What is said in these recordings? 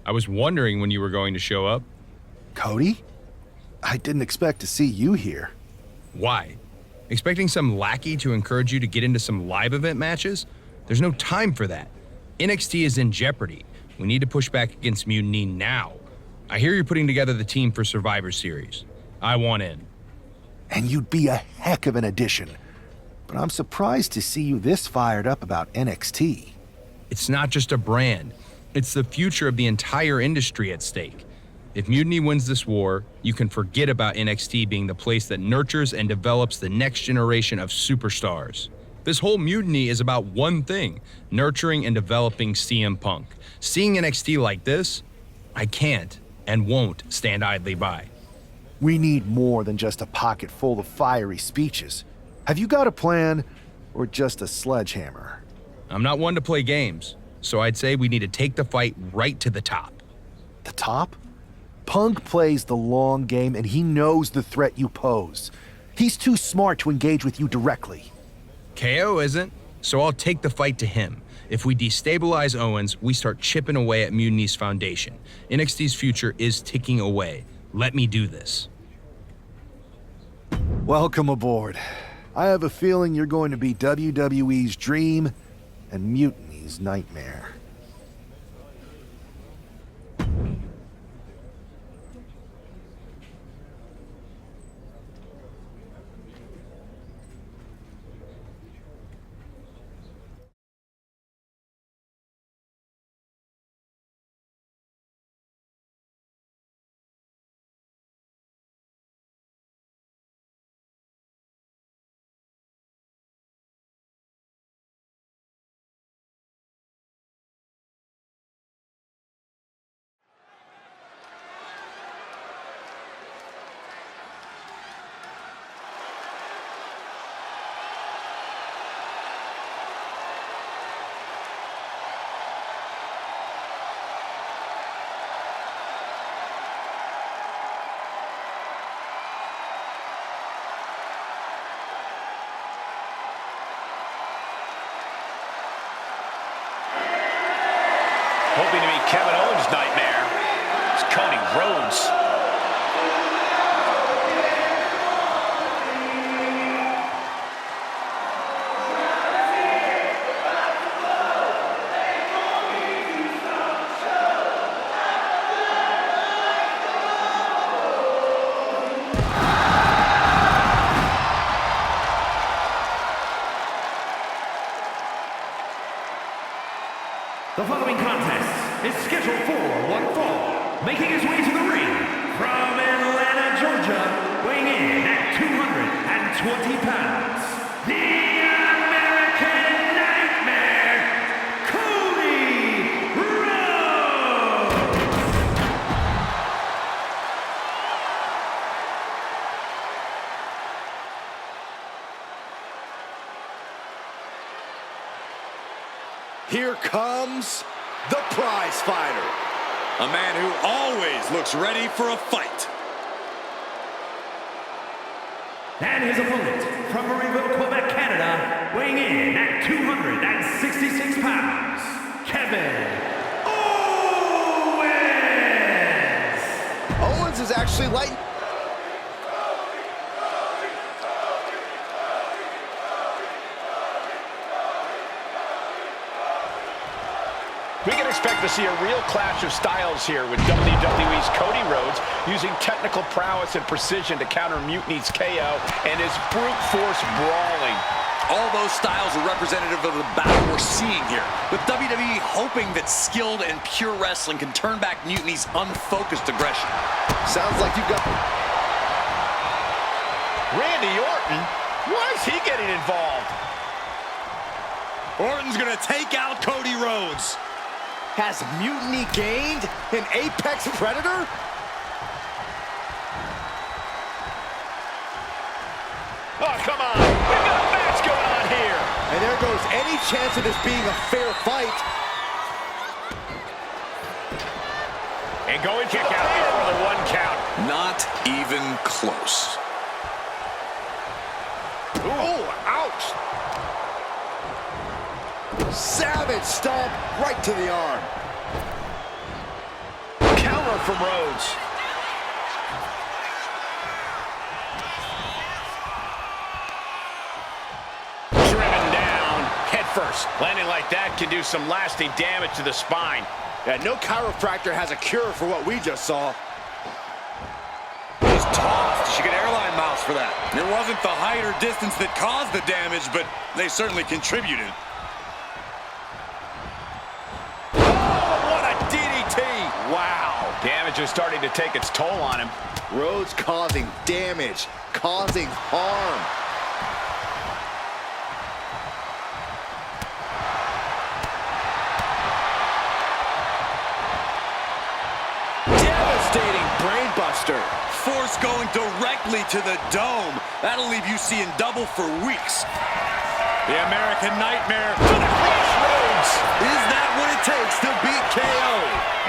I was wondering when you were going to show up. Cody? I didn't expect to see you here. Why? Expecting some lackey to encourage you to get into some live event matches? There's no time for that. NXT is in jeopardy. We need to push back against Mutiny now. I hear you're putting together the team for Survivor Series. I want in. And you'd be a heck of an addition. But I'm surprised to see you this fired up about NXT. It's not just a brand. It's the future of the entire industry at stake. If Mutiny wins this war, you can forget about NXT being the place that nurtures and develops the next generation of superstars. This whole Mutiny is about one thing, nurturing and developing CM Punk. Seeing NXT like this, I can't and won't stand idly by. We need more than just a pocket full of fiery speeches. Have you got a plan, or just a sledgehammer? I'm not one to play games, so I'd say we need to take the fight right to the top. The top? Punk plays the long game, and he knows the threat you pose. He's too smart to engage with you directly. KO isn't, so I'll take the fight to him. If we destabilize Owens, we start chipping away at Mutiny's foundation. NXT's future is ticking away. Let me do this. Welcome aboard. I have a feeling you're going to be WWE's dream and Mutiny's nightmare. Hoping to be Kevin Owens' nightmare. It's Cody Rhodes. The following contest is scheduled for one fall. Making his way to the ring from Atlanta, Georgia, weighing in at 220 pounds, the American Nightmare, Cody Rhodes! Here comes the prize fighter, a man who always looks ready for a fight. And his opponent from Marieville, Quebec, Canada, weighing in at 266 pounds, Kevin Owens! Owens is actually light. We can expect to see a real clash of styles here with WWE's Cody Rhodes using technical prowess and precision to counter Mutiny's KO and his brute force brawling. All those styles are representative of the battle we're seeing here, with WWE hoping that skilled and pure wrestling can turn back Mutiny's unfocused aggression. Sounds like you've got... Randy Orton? Why is he getting involved? Orton's gonna take out Cody Rhodes. Has Mutiny gained an apex predator? Oh, come on. We've got a match going on here. And there goes any chance of this being a fair fight. And going kick out before the one count. Not even close. Ooh, ouch. Savage stomp right to the arm. power from Rhodes. Driven down, head first. Landing like that can do some lasting damage to the spine. Yeah, no chiropractor has a cure for what we just saw. He's tossed. She get airline miles for that. It wasn't the height or distance that caused the damage, but they certainly contributed. Oh, what a DDT! Wow. Damage is starting to take its toll on him. Rhodes causing damage, causing harm. Devastating brainbuster. Force going directly to the dome. That'll leave you seeing double for weeks. The American Nightmare to the crossroads. Is that what it takes to beat KO?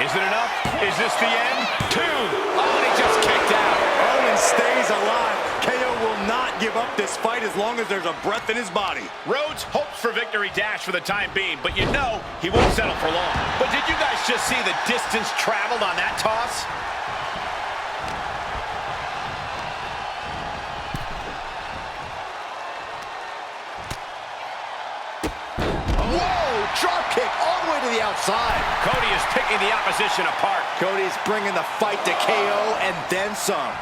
Is it enough? Is this the end? 2. Oh, and he just kicked out. Owen stays alive. KO will not give up this fight as long as there's a breath in his body. Rhodes hopes for victory dash for the time being, but you know he won't settle for long. But did you guys just see the distance traveled on that toss? Drop kick all the way to the outside. Cody is picking the opposition apart. Cody's bringing the fight to KO and then some.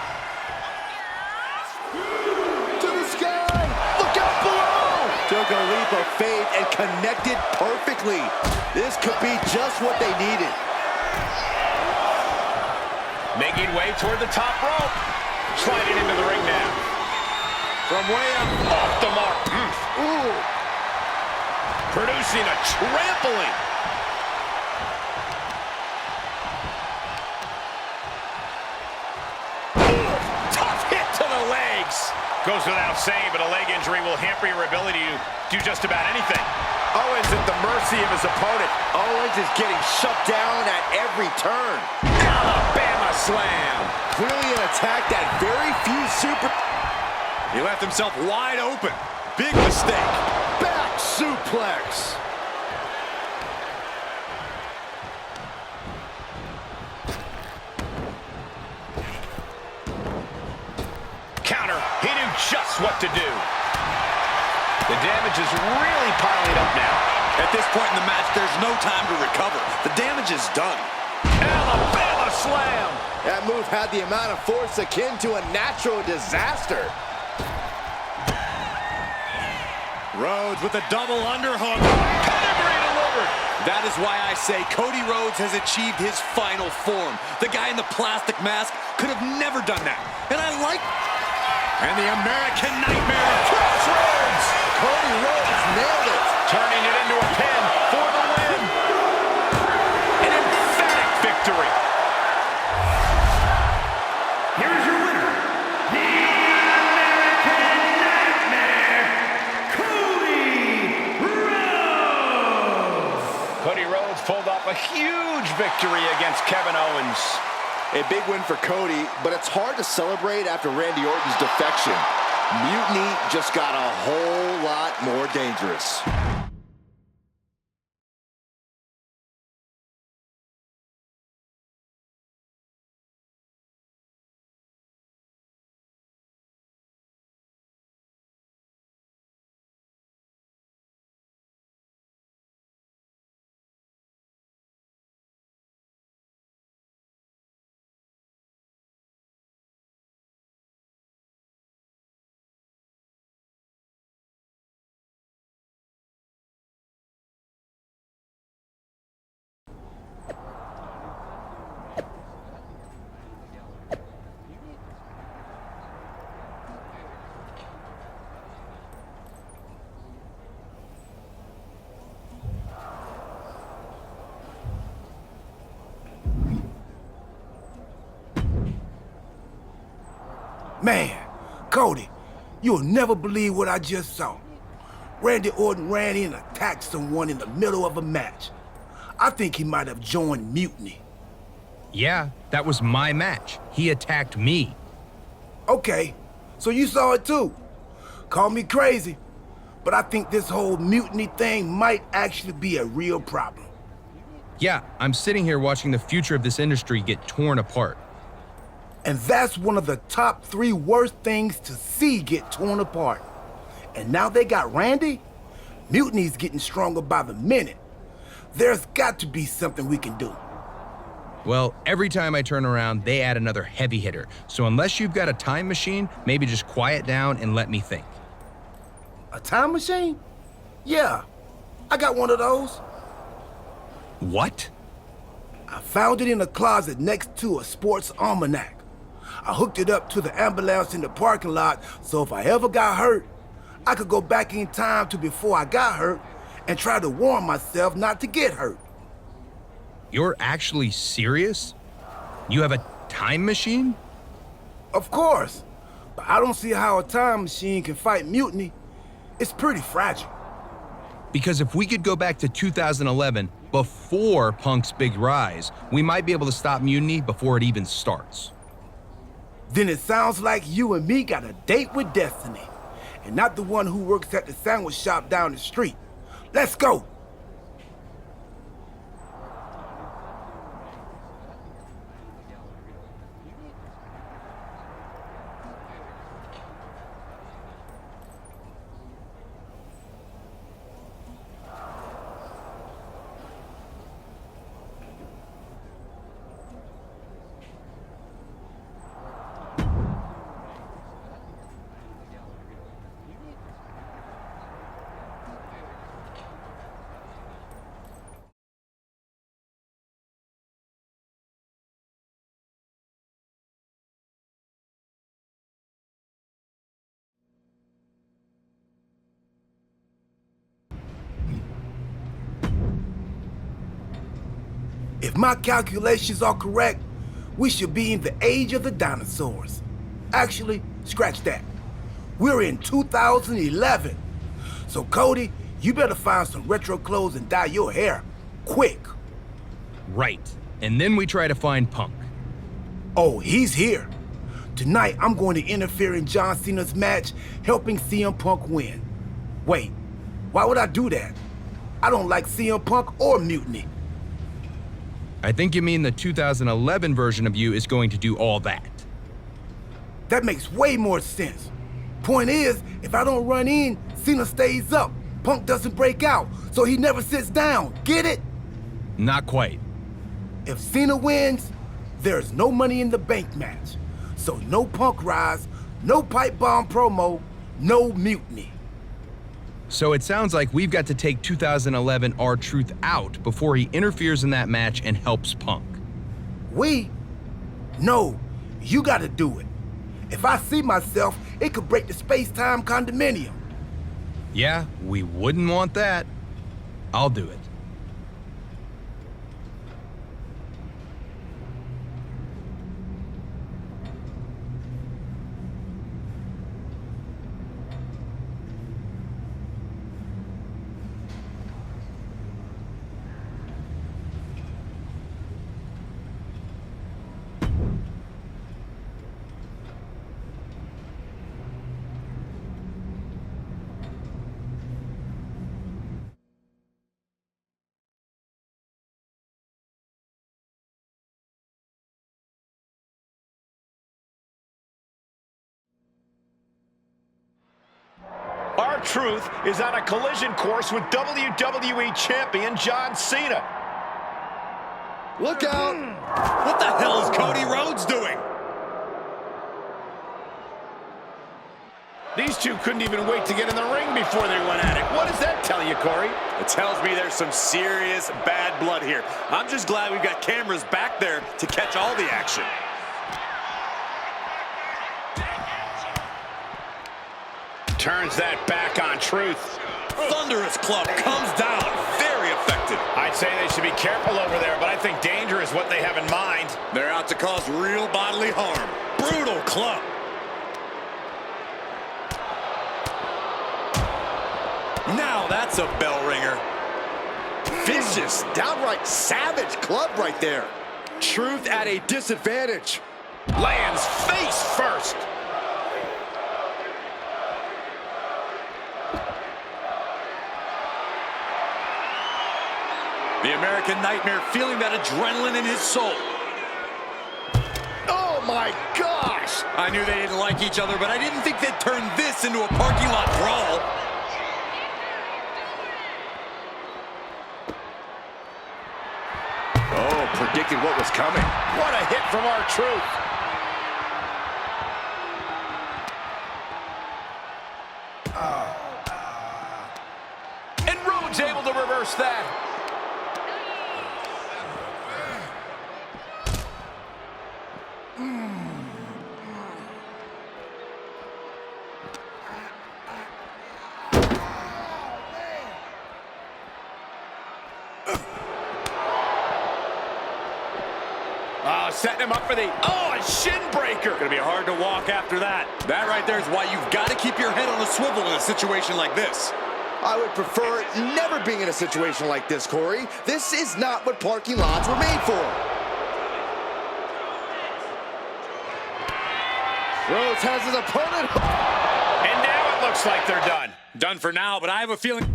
To the sky. Look out below. Took a leap of faith and connected perfectly. This could be just what they needed. Making way toward the top rope. Sliding into the ring now. From way up. Off the mark. Ooh. Producing a trampling. Ooh, tough hit to the legs. Goes without saying, but a leg injury will hamper your ability to do just about anything. Owens at the mercy of his opponent. Owens is getting shut down at every turn. Alabama slam. Clearly an attack that very few He left himself wide open. Big mistake. Back suplex. Counter. He knew just what to do. The damage is really piling up now. At this point in the match, there's no time to recover. The damage is done. Alabama slam. That move had the amount of force akin to a natural disaster. Rhodes with a double underhook. Pedigree delivered. That is why I say Cody Rhodes has achieved his final form. The guy in the plastic mask could have never done that. And I like... And the American Nightmare. Crossroads. Cody Rhodes nailed it. Turning it into a pin for the win. An emphatic victory. Here is your winner, the American Nightmare, Cody Rhodes. Cody Rhodes pulled off a huge victory against Kevin Owens. A big win for Cody, but it's hard to celebrate after Randy Orton's defection. Mutiny just got a whole lot more dangerous. Man, Cody, you'll never believe what I just saw. Randy Orton ran in and attacked someone in the middle of a match. I think he might have joined Mutiny. Yeah, that was my match. He attacked me. Okay, so you saw it too. Call me crazy, but I think this whole Mutiny thing might actually be a real problem. Yeah, I'm sitting here watching the future of this industry get torn apart. And that's one of the top 3 worst things to see get torn apart. And now they got Randy? Mutiny's getting stronger by the minute. There's got to be something we can do. Well, every time I turn around, they add another heavy hitter. So unless you've got a time machine, maybe just quiet down and let me think. A time machine? Yeah, I got one of those. What? I found it in a closet next to a sports almanac. I hooked it up to the ambulance in the parking lot, so if I ever got hurt, I could go back in time to before I got hurt and try to warn myself not to get hurt. You're actually serious? You have a time machine? Of course, but I don't see how a time machine can fight mutiny. It's pretty fragile. Because if we could go back to 2011, before Punk's big rise, we might be able to stop Mutiny before it even starts. Then it sounds like you and me got a date with destiny, and not the one who works at the sandwich shop down the street. Let's go! If my calculations are correct, we should be in the age of the dinosaurs. Actually, scratch that. We're in 2011. So Cody, you better find some retro clothes and dye your hair. Quick. Right. And then we try to find Punk. Oh, he's here. Tonight, I'm going to interfere in John Cena's match, helping CM Punk win. Wait, why would I do that? I don't like CM Punk or Mutiny. I think you mean the 2011 version of you is going to do all that. That makes way more sense. Point is, if I don't run in, Cena stays up. Punk doesn't break out, so he never sits down. Get it? Not quite. If Cena wins, there's no money in the bank match. So no Punk rise, no pipe bomb promo, no Mutiny. So it sounds like we've got to take 2011 R-Truth out before he interferes in that match and helps Punk. We? No, you gotta do it. If I see myself, it could break the space-time condominium. Yeah, we wouldn't want that. I'll do it. R-Truth is on a collision course with WWE Champion John Cena. Look out! What the hell is Cody Rhodes doing? These two couldn't even wait to get in the ring before they went at it. What does that tell you, Corey? It tells me there's some serious bad blood here. I'm just glad we've got cameras back there to catch all the action. Turns that back on Truth. Thunderous club comes down. Very effective. I'd say they should be careful over there, but I think danger is what they have in mind. They're out to cause real bodily harm. Brutal club. Now that's a bell ringer. Vicious, downright savage club right there. Truth at a disadvantage. Lands face first. The American Nightmare feeling that adrenaline in his soul. Oh my gosh! I knew they didn't like each other, but I didn't think they'd turn this into a parking lot brawl. Oh, predicted what was coming. What a hit from R-Truth. And Rhodes able to reverse that. Setting him up for the, a shin breaker. Gonna be hard to walk after that. That right there is why you've got to keep your head on a swivel in a situation like this. I would prefer never being in a situation like this, Corey. This is not what parking lots were made for. Rhodes has his opponent. And now it looks like they're done. Done for now, but I have a feeling...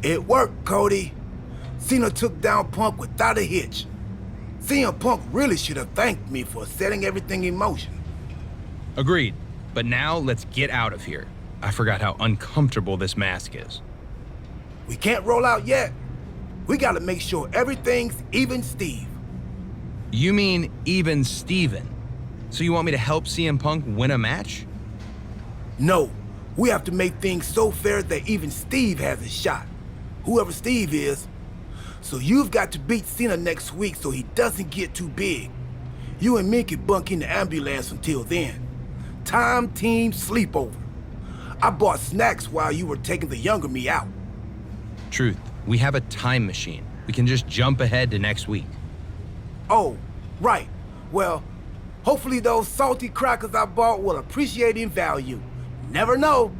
It worked, Cody. Cena took down Punk without a hitch. CM Punk really should have thanked me for setting everything in motion. Agreed. But now let's get out of here. I forgot how uncomfortable this mask is. We can't roll out yet. We gotta make sure everything's even Steve. You mean even Steven? So you want me to help CM Punk win a match? No, we have to make things so fair that even Steve has a shot. Whoever Steve is. So you've got to beat Cena next week so he doesn't get too big. You and me can bunk in the ambulance until then. Time team sleepover. I bought snacks while you were taking the younger me out. Truth, we have a time machine. We can just jump ahead to next week. Oh, right. Well, hopefully those salty crackers I bought will appreciate in value. Never know.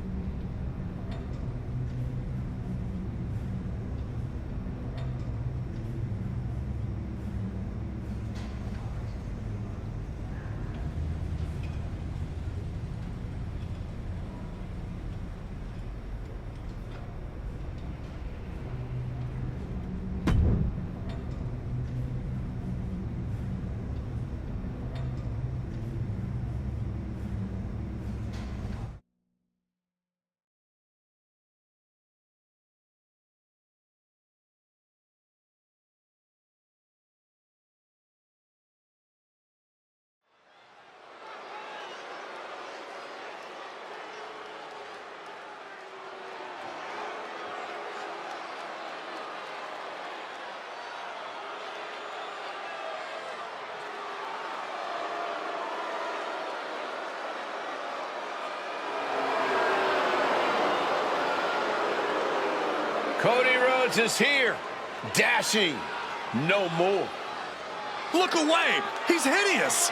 Cody Rhodes is here. Dashing. No more. Look away! He's hideous!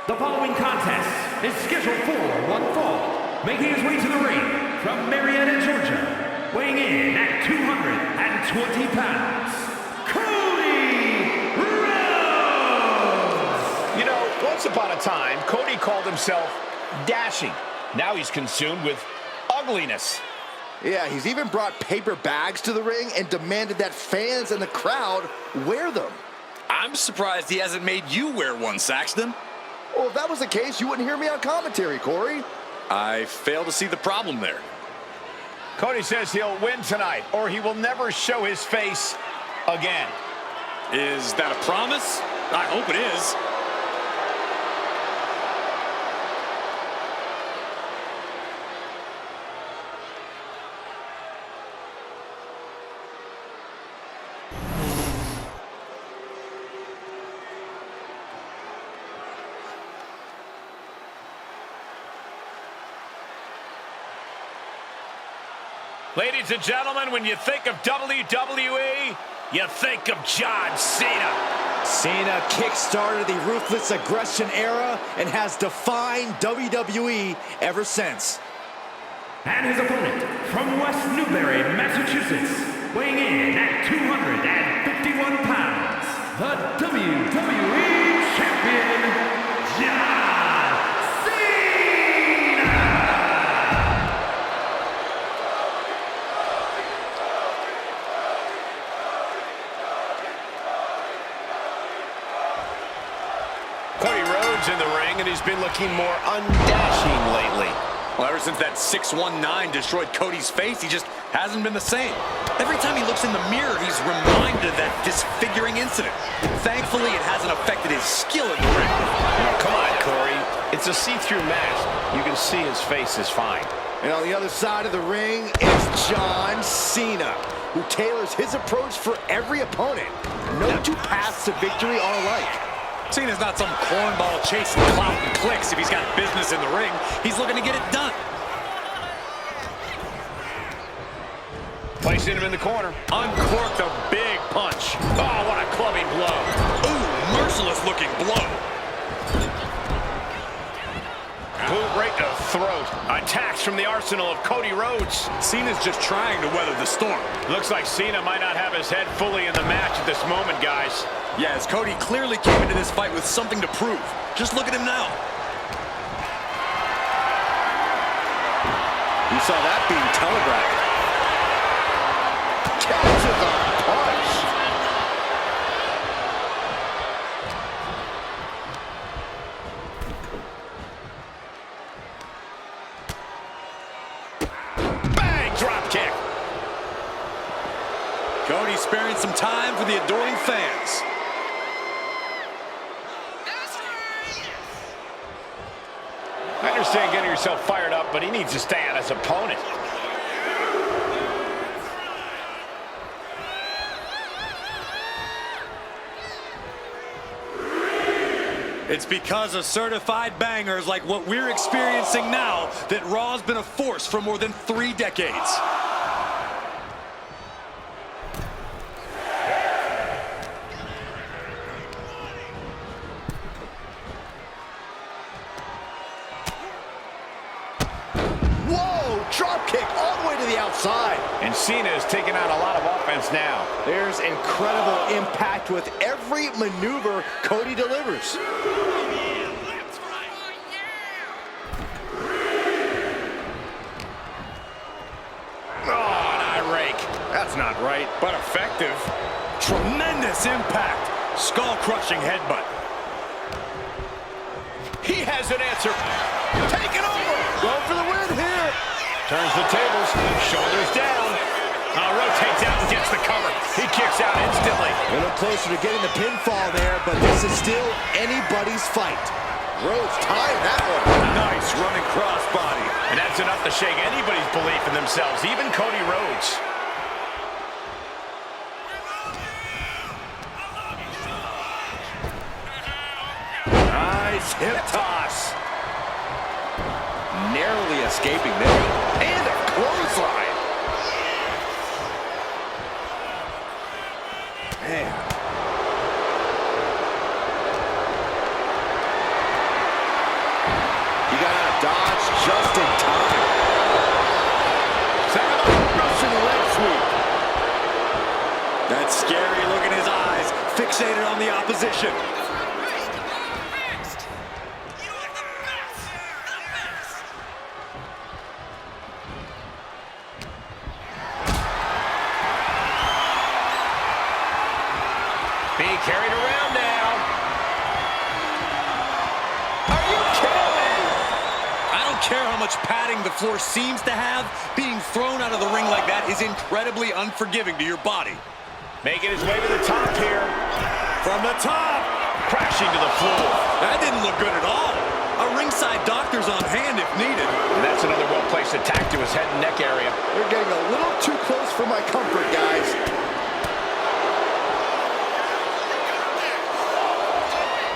The following contest is scheduled for one fall. Making his way to the ring from Marietta, Georgia, weighing in at 220 pounds, Cody Rhodes! You know, once upon a time, Cody called himself dashing. Now he's consumed with ugliness. Yeah, he's even brought paper bags to the ring and demanded that fans and the crowd wear them. I'm surprised he hasn't made you wear one, Saxton. Well, if that was the case, you wouldn't hear me on commentary, Corey. I fail to see the problem there. Cody says he'll win tonight, or he will never show his face again. Is that a promise? I hope it is. Ladies and gentlemen, when you think of WWE, you think of John Cena. Cena kick-started the ruthless aggression era and has defined WWE ever since. And his opponent from West Newbury, Massachusetts, weighing in at 251 pounds, the WWE Champion, John Cena! Cody Rhodes in the ring, and he's been looking more undashing lately. Well, ever since that 619 destroyed Cody's face, he just hasn't been the same. Every time he looks in the mirror, he's reminded of that disfiguring incident. Thankfully, it hasn't affected his skill in the ring. Now, come on, Corey. It's a see-through mask. You can see his face is fine. And on the other side of the ring is John Cena, who tailors his approach for every opponent. No two paths to victory are alike. Cena's not some cornball chasing clout and clicks if he's got business in the ring. He's looking to get it done. Placing him in the corner. Uncorked a big punch. Oh, what a clubbing blow. Ooh, merciless looking blow. Boot right to the throat. Attacks from the arsenal of Cody Rhodes. Cena's just trying to weather the storm. Looks like Cena might not have his head fully in the match at this moment, guys. Yes, Cody clearly came into this fight with something to prove. Just look at him now. You saw that being telegraphed. Catches a punch. Bang! Drop kick. Cody sparing some time for the adoring fans. I understand getting yourself fired up, but he needs to stay on his opponent. It's because of certified bangers like what we're experiencing now that Raw's been a force for more than 3 decades. Drop kick all the way to the outside. And Cena is taking out a lot of offense now. There's incredible impact with every maneuver Cody delivers. Oh, an eye rake. That's not right, but effective. Tremendous impact. Skull-crushing headbutt. He has an answer. Take it over. Go for the win here. Turns the tables, shoulders down. Rotates out and gets the cover. He kicks out instantly. A little closer to getting the pinfall there, but this is still anybody's fight. Rhodes tied that one. Nice running crossbody. And that's enough to shake anybody's belief in themselves, even Cody Rhodes. Nice hip toss. Narrowly escaping there. And a clothesline. Man. He got out of dodge just in time. Russian leg sweep. That scary look in his eyes, fixated on the opposition. Being carried around now. Are you kidding me? I don't care how much padding the floor seems to have, being thrown out of the ring like that is incredibly unforgiving to your body. Making his way to the top here. From the top. Crashing to the floor. That didn't look good at all. A ringside doctor's on hand if needed. And that's another well-placed attack to his head and neck area. They're getting a little too close for my comfort, guys.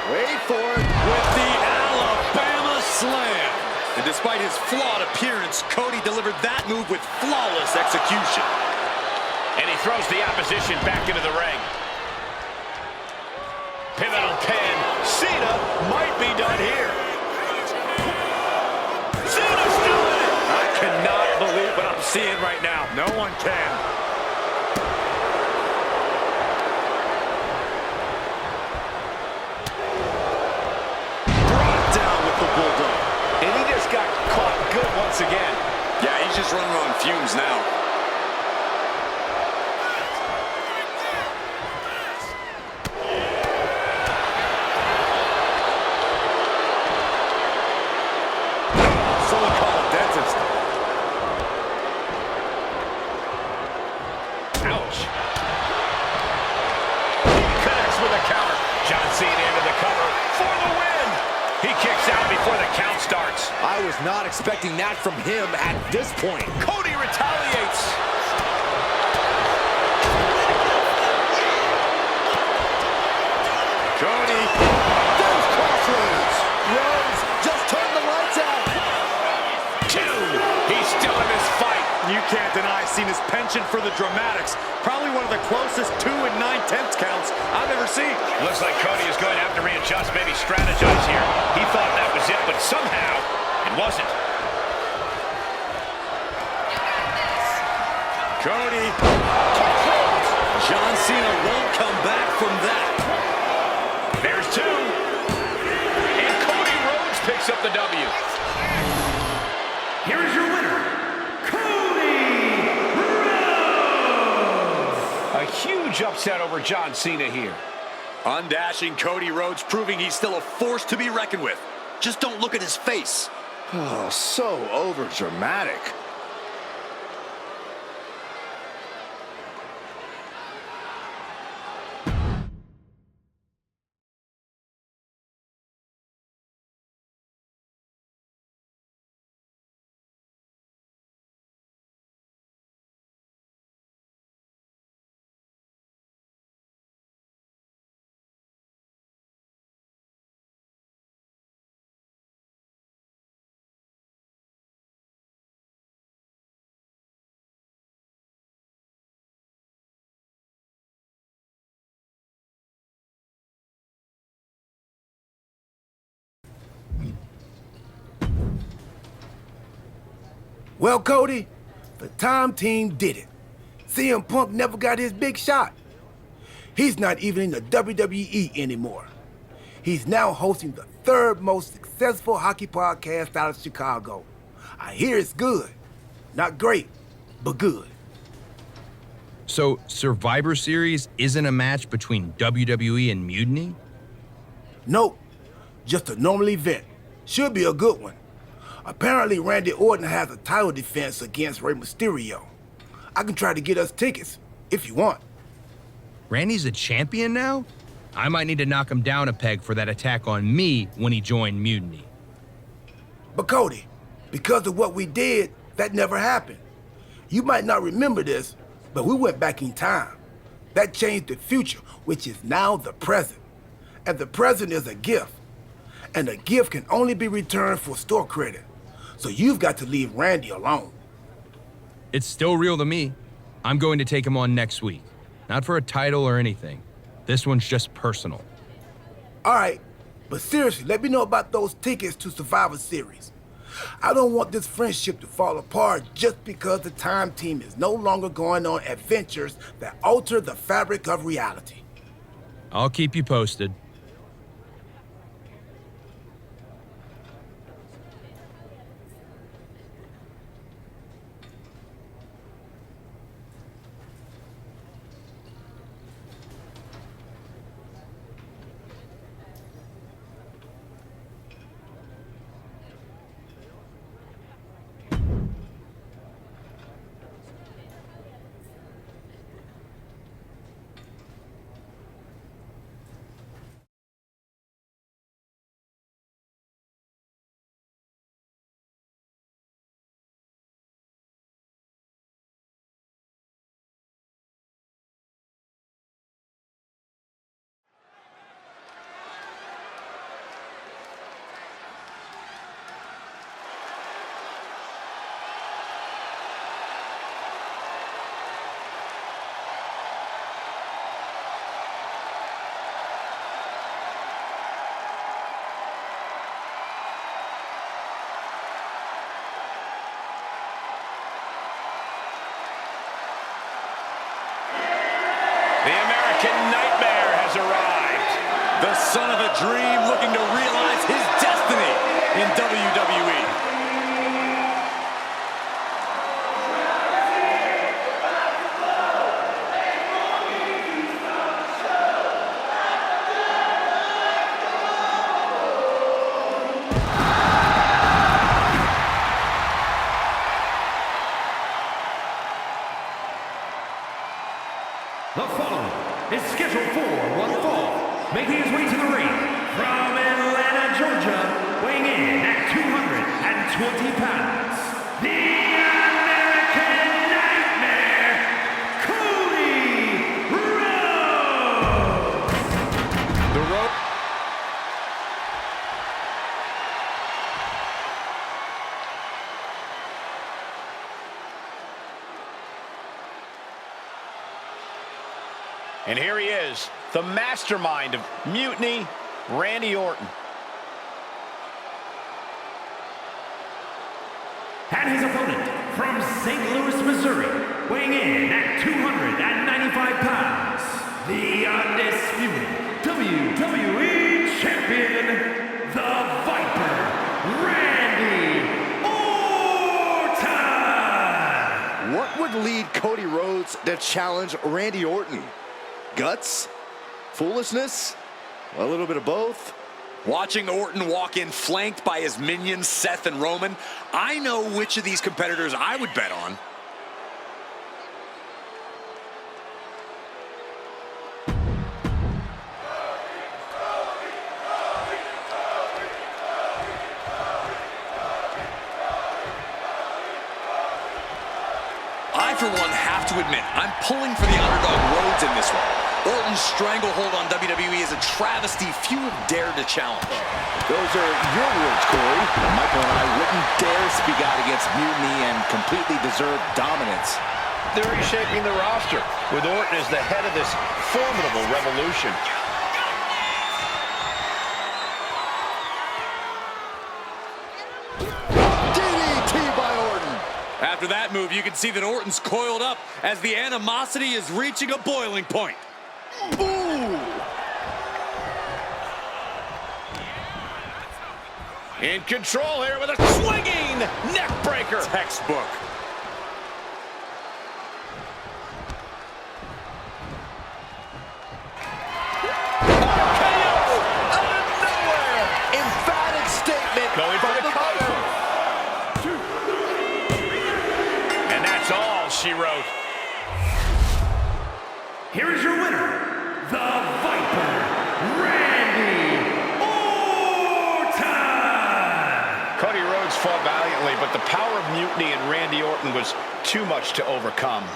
Wait for it. With the Alabama Slam. And despite his flawed appearance, Cody delivered that move with flawless execution. And he throws the opposition back into the ring. Pivotal pin. Cena might be done here. Cena's still in it. I cannot believe what I'm seeing right now. No one can. Brought down with the Bulldog. And he just got caught good once again. Yeah, he's just running on fumes now. Someone call a dentist. Ouch. He connects with a counter. John Cena into the cover for the win. He kicks out before the count starts. I was not expecting that from him at this point. Cody retaliates. Cody. Those crossroads. Rhodes just turned the lights out. 2. He's still in this fight. You can't deny Cena's penchant for the dramatics. Probably one of the closest 2 9/10 counts I've ever seen. Looks like Cody is going to have to readjust, maybe strategize here. He thought that was it, but somehow it wasn't. Cody. John Cena won't come back from that. There's 2. And Cody Rhodes picks up the W. Here is your winner, Cody Rhodes! A huge upset over John Cena here. Undashing Cody Rhodes, proving he's still a force to be reckoned with. Just don't look at his face. Oh, so over-dramatic. Well, Cody, the time team did it. CM Punk never got his big shot. He's not even in the WWE anymore. He's now hosting the 3rd most successful hockey podcast out of Chicago. I hear it's good. Not great, but good. So, Survivor Series isn't a match between WWE and Mutiny? Nope, just a normal event. Should be a good one. Apparently, Randy Orton has a title defense against Rey Mysterio. I can try to get us tickets, if you want. Randy's a champion now? I might need to knock him down a peg for that attack on me when he joined Mutiny. But Cody, because of what we did, that never happened. You might not remember this, but we went back in time. That changed the future, which is now the present. And the present is a gift. And a gift can only be returned for store credit. So you've got to leave Randy alone. It's still real to me. I'm going to take him on next week. Not for a title or anything. This one's just personal. All right, but seriously, let me know about those tickets to Survivor Series. I don't want this friendship to fall apart just because the time team is no longer going on adventures that alter the fabric of reality. I'll keep you posted. American Nightmare has arrived. The son of a dream looking to realize his destiny in WWE. The following is scheduled for one fall, making his way to the ring from Atlanta, Georgia, weighing in at 220 pounds, the American Nightmare, Cody Rhodes! The rope. And here he is, the mastermind of Mutiny, Randy Orton. And his opponent from St. Louis, Missouri, weighing in at 295 pounds, the undisputed WWE Champion, the Viper, Randy Orton! What would lead Cody Rhodes to challenge Randy Orton? Guts? Foolishness? A little bit of both? Watching Orton walk in flanked by his minions, Seth and Roman, I know which of these competitors I would bet on. I, for one, have to admit, I'm pulling for the underdog Rhodes in this one. Orton's stranglehold on WWE is a travesty few have dared to challenge. Those are your words, Corey. Michael and I wouldn't dare speak out against Mutiny and completely deserved dominance. They're reshaping the roster with Orton as the head of this formidable revolution. DDT by Orton. After that move, you can see that Orton's coiled up as the animosity is reaching a boiling point. Ooh. In control here with a swinging neck breaker. Textbook. Emphatic statement. Going for the cover. And that's all she wrote. Here is your winner, the Viper, Randy Orton! Cody Rhodes fought valiantly, but the power of Mutiny and Randy Orton was too much to overcome.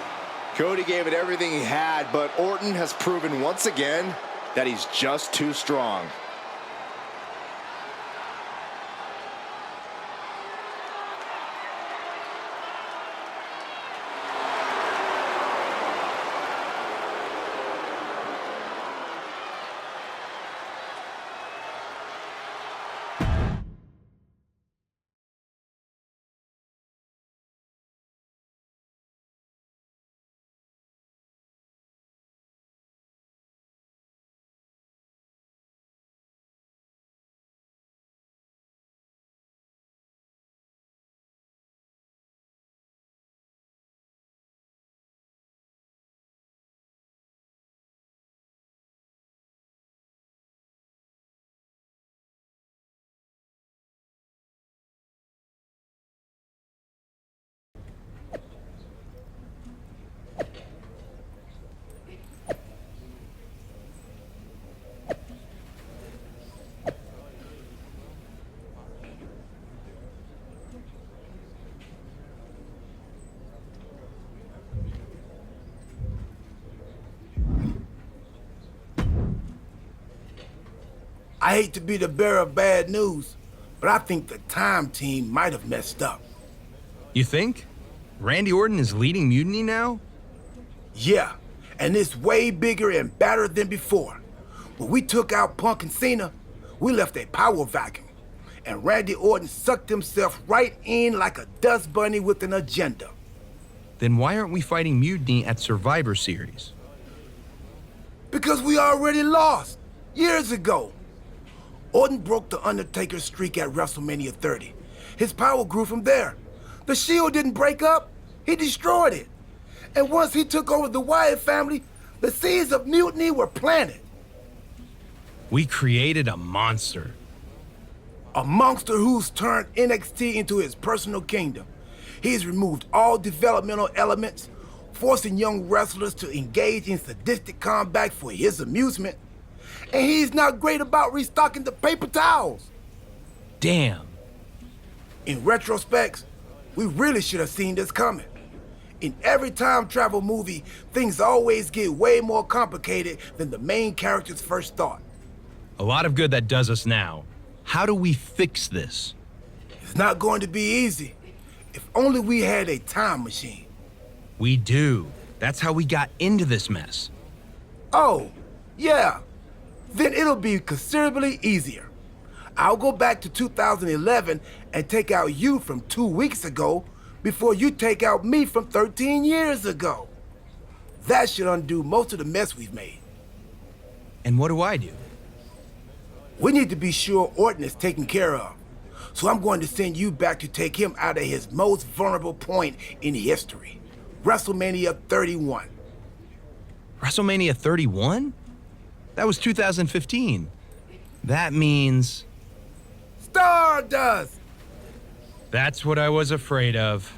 Cody gave it everything he had, but Orton has proven once again that he's just too strong. I hate to be the bearer of bad news, but I think the Time Team might have messed up. You think? Randy Orton is leading Mutiny now? Yeah, and it's way bigger and badder than before. When we took out Punk and Cena, we left a power vacuum, and Randy Orton sucked himself right in like a dust bunny with an agenda. Then why aren't we fighting Mutiny at Survivor Series? Because we already lost years ago. Orton broke the Undertaker's streak at WrestleMania 30. His power grew from there. The Shield didn't break up, he destroyed it. And once he took over the Wyatt family, the seeds of mutiny were planted. We created a monster. A monster who's turned NXT into his personal kingdom. He's removed all developmental elements, forcing young wrestlers to engage in sadistic combat for his amusement. And he's not great about restocking the paper towels. Damn. In retrospect, we really should have seen this coming. In every time travel movie, things always get way more complicated than the main characters first thought. A lot of good that does us now. How do we fix this? It's not going to be easy. If only we had a time machine. We do. That's how we got into this mess. Oh, yeah. Then it'll be considerably easier. I'll go back to 2011 and take out you from 2 weeks ago before you take out me from 13 years ago. That should undo most of the mess we've made. And what do I do? We need to be sure Orton is taken care of. So I'm going to send you back to take him out of his most vulnerable point in history. WrestleMania 31. WrestleMania 31? That was 2015. That means... Stardust! That's what I was afraid of.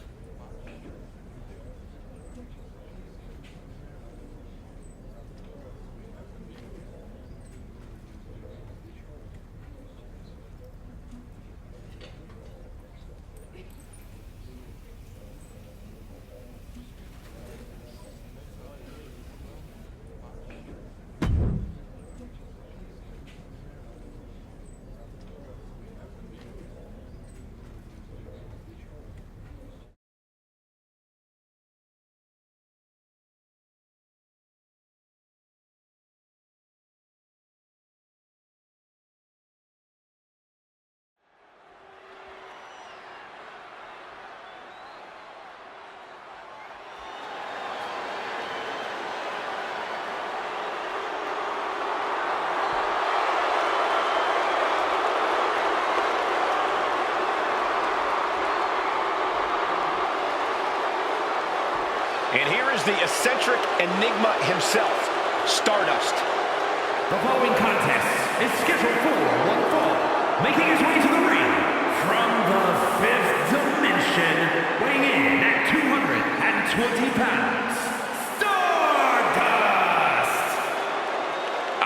And here is the eccentric enigma himself, Stardust. The following contest is scheduled for one fall. Making his way to the ring from the fifth dimension, weighing in at 220 pounds, Stardust!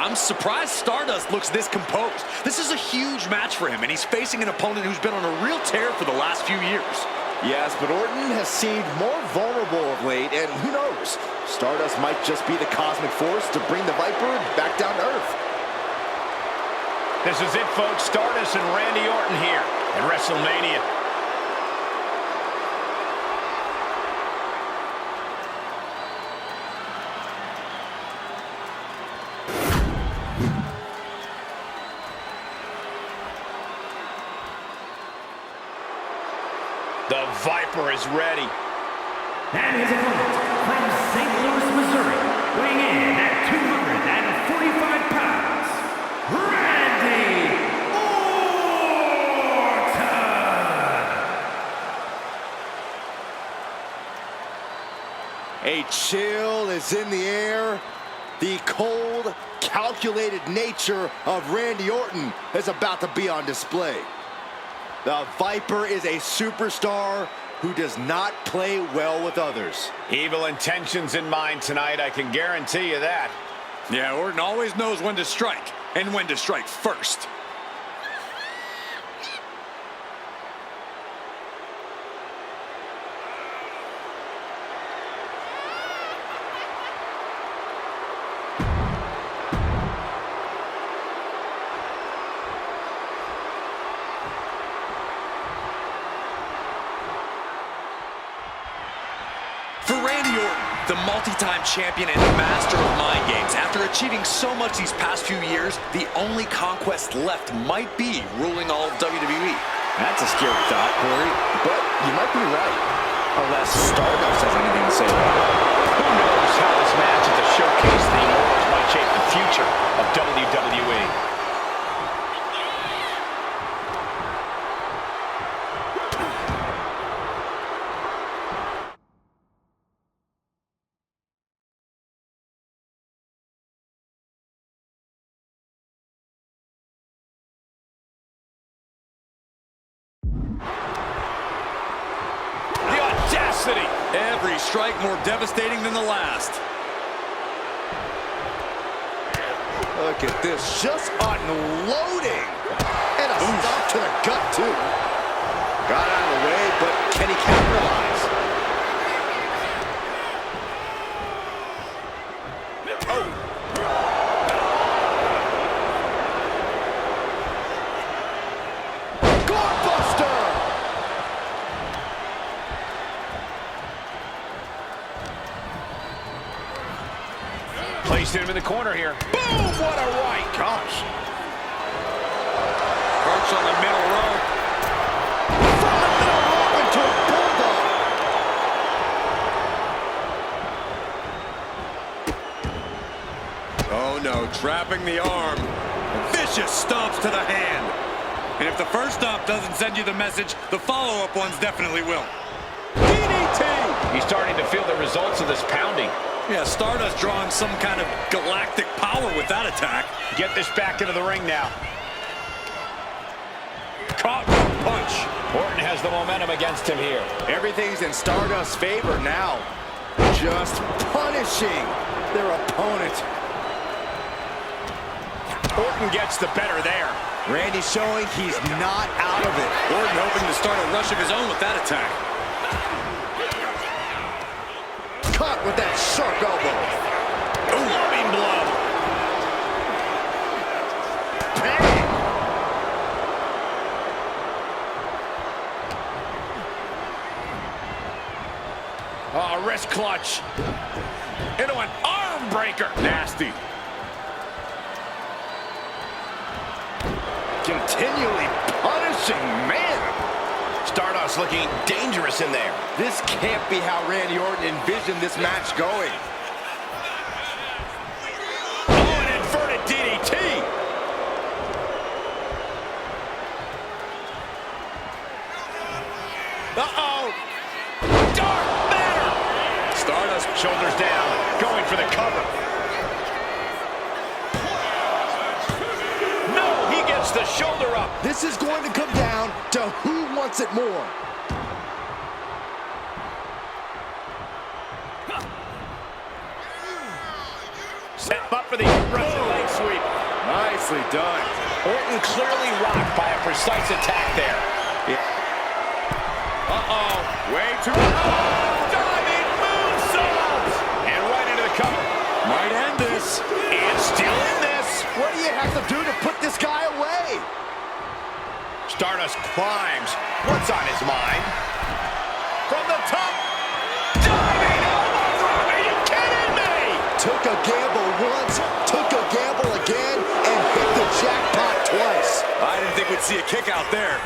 I'm surprised Stardust looks this composed. This is a huge match for him, and he's facing an opponent who's been on a real tear for the last few years. Yes, but Orton has seemed more vulnerable of late, and who knows? Stardust might just be the cosmic force to bring the Viper back down to earth. This is it, folks. Stardust and Randy Orton here at WrestleMania. The Viper is ready. And his opponent from St. Louis, Missouri, weighing in at 245 pounds, Randy Orton! A chill is in the air. The cold, calculated nature of Randy Orton is about to be on display. The Viper is a superstar who does not play well with others. Evil intentions in mind tonight, I can guarantee you that. Yeah, Orton always knows when to strike, and when to strike first. For Randy Orton, the multi-time champion and master of mind games, after achieving so much these past few years, the only conquest left might be ruling all of WWE. That's a scary thought, Corey, but you might be right. Unless Stardust has anything to say about it. Who knows how this match is to showcase the Immortals might shape the future of WWE. Every strike more devastating than the last. Look at this, just unloading. And a stop to the gut, too. Got out of the way, but can he capitalize? Placed him in the corner here. Boom! What a right. Gosh. Perch on the middle rope. From the middle rope into a bulldog. Oh no, trapping the arm. Vicious stomps to the hand. And if the first stomp doesn't send you the message, the follow-up ones definitely will. DDT! He's starting to feel the results of this pounding. Yeah, Stardust drawing some kind of galactic power with that attack. Get this back into the ring now. Caught with a punch. Orton has the momentum against him here. Everything's in Stardust's favor now. Just punishing their opponent. Orton gets the better there. Randy showing he's not out of it. Orton hoping to start a rush of his own with that attack. Cut with that sharp elbow. Loving blow. Bang! Oh, wrist clutch. Into an arm breaker. Nasty. Continually punishing, man. Stardust looking dangerous in there. This can't be how Randy Orton envisioned this match going. Oh, an inverted DDT. Uh-oh. Dark matter. Stardust, shoulders down, going for the cover. No, he gets the shoulder up. This is going to come down to who wants it more. Set up for the Russian leg sweep. Nicely done. Orton clearly rocked by a precise attack there. Uh-oh. Way too... Oh, diving moonsault! And right into the cover. Might end this. And still in this. What do you have to do to put this guy away? Stardust climbs. What's on his mind? From the top. Diving elbow drop. Are you kidding me? Took a gamble once, took a gamble again, and hit the jackpot twice. I didn't think we'd see a kick out there.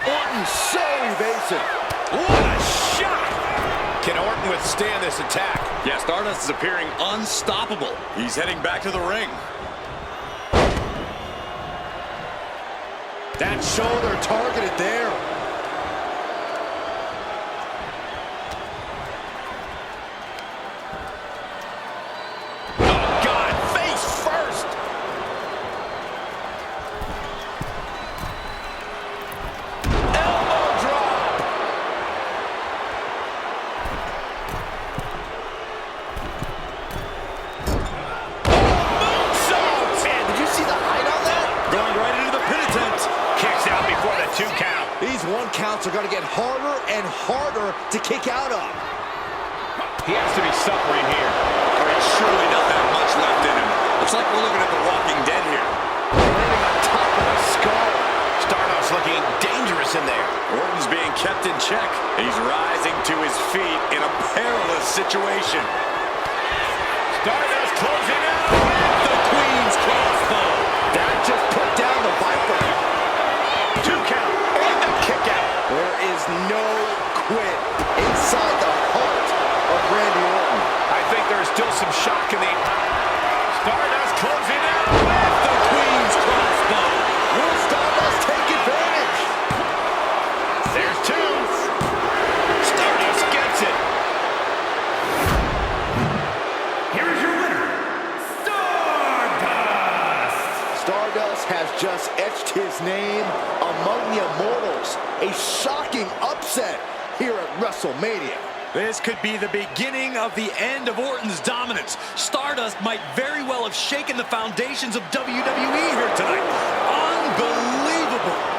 Orton so evasive. What a shot! Can Orton withstand this attack? Yeah, Stardust is appearing unstoppable. He's heading back to the ring. That shoulder targeted there. Oh, God, face first! Elbow drop! Moonsault! Man, did you see the height on that? Going right into the pin attempt. Kicks out before the 2 count. These 1 counts are going to get harder and harder to kick out of. He has to be suffering here. He's surely not that much left in him. It's like we're looking at The Walking Dead here. Landing on top of the skull. Stardust looking dangerous in there. Orton's being kept in check. He's rising to his feet in a perilous situation. Stardust closing out. The Queen's crossbow. That just put down the Viper. 2 count and the kick out. There is no quit inside the heart of Randy Orton. I think there is still some shock boss has just etched his name among the immortals. A shocking upset here at WrestleMania. This could be the beginning of the end of Orton's dominance. Stardust might very well have shaken the foundations of WWE here tonight. Unbelievable.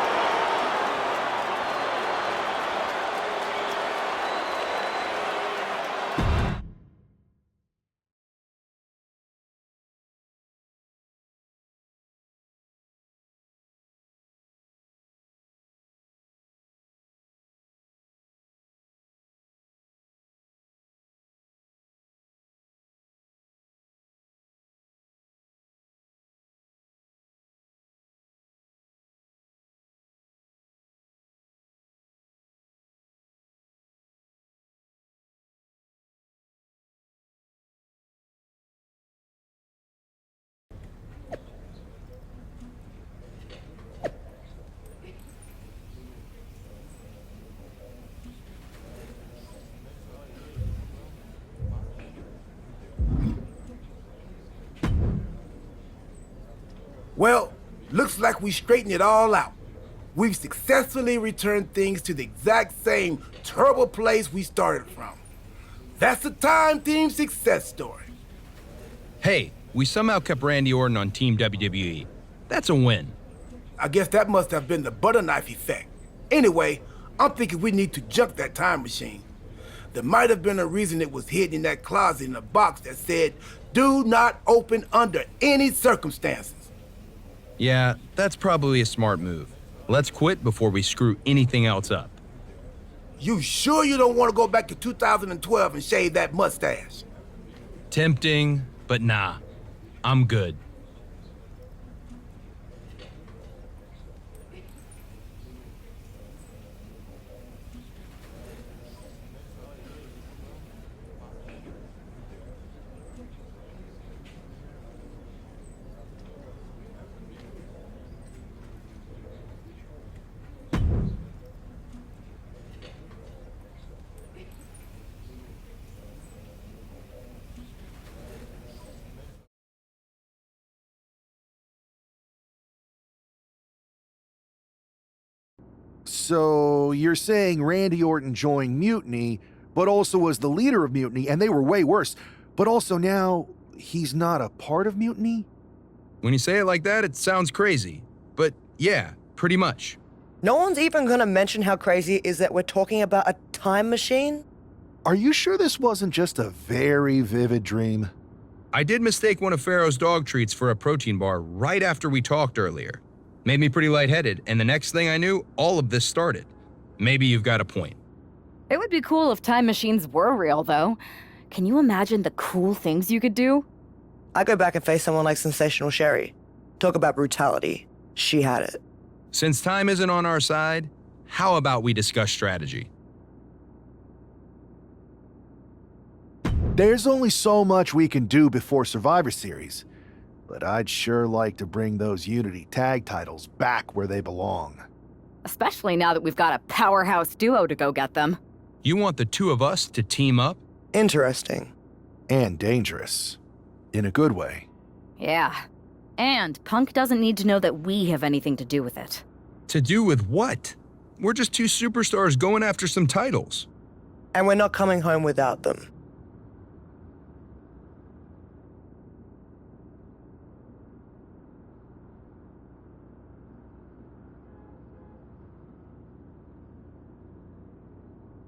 Well, looks like we straightened it all out. We've successfully returned things to the exact same terrible place we started from. That's the Time Team success story. Hey, we somehow kept Randy Orton on Team WWE. That's a win. I guess that must have been the butter knife effect. Anyway, I'm thinking we need to junk that time machine. There might have been a reason it was hidden in that closet in a box that said, "Do not open under any circumstances." Yeah, that's probably a smart move. Let's quit before we screw anything else up. You sure you don't want to go back to 2012 and shave that mustache? Tempting, but nah. I'm good. So you're saying Randy Orton joined Mutiny, but also was the leader of Mutiny, and they were way worse. But also now he's not a part of Mutiny? When you say it like that, it sounds crazy. But yeah, pretty much. No one's even gonna mention how crazy it is that we're talking about a time machine? Are you sure this wasn't just a very vivid dream? I did mistake one of Pharaoh's dog treats for a protein bar right after we talked earlier. Made me pretty lightheaded, and the next thing I knew, all of this started. Maybe you've got a point. It would be cool if time machines were real, though. Can you imagine the cool things you could do? I go back and face someone like Sensational Sherry. Talk about brutality. She had it. Since time isn't on our side, how about we discuss strategy? There's only so much we can do before Survivor Series, but I'd sure like to bring those Unity tag titles back where they belong. Especially now that we've got a powerhouse duo to go get them. You want the two of us to team up? Interesting. And dangerous. In a good way. Yeah. And Punk doesn't need to know that we have anything to do with it. To do with what? We're just two superstars going after some titles. And we're not coming home without them.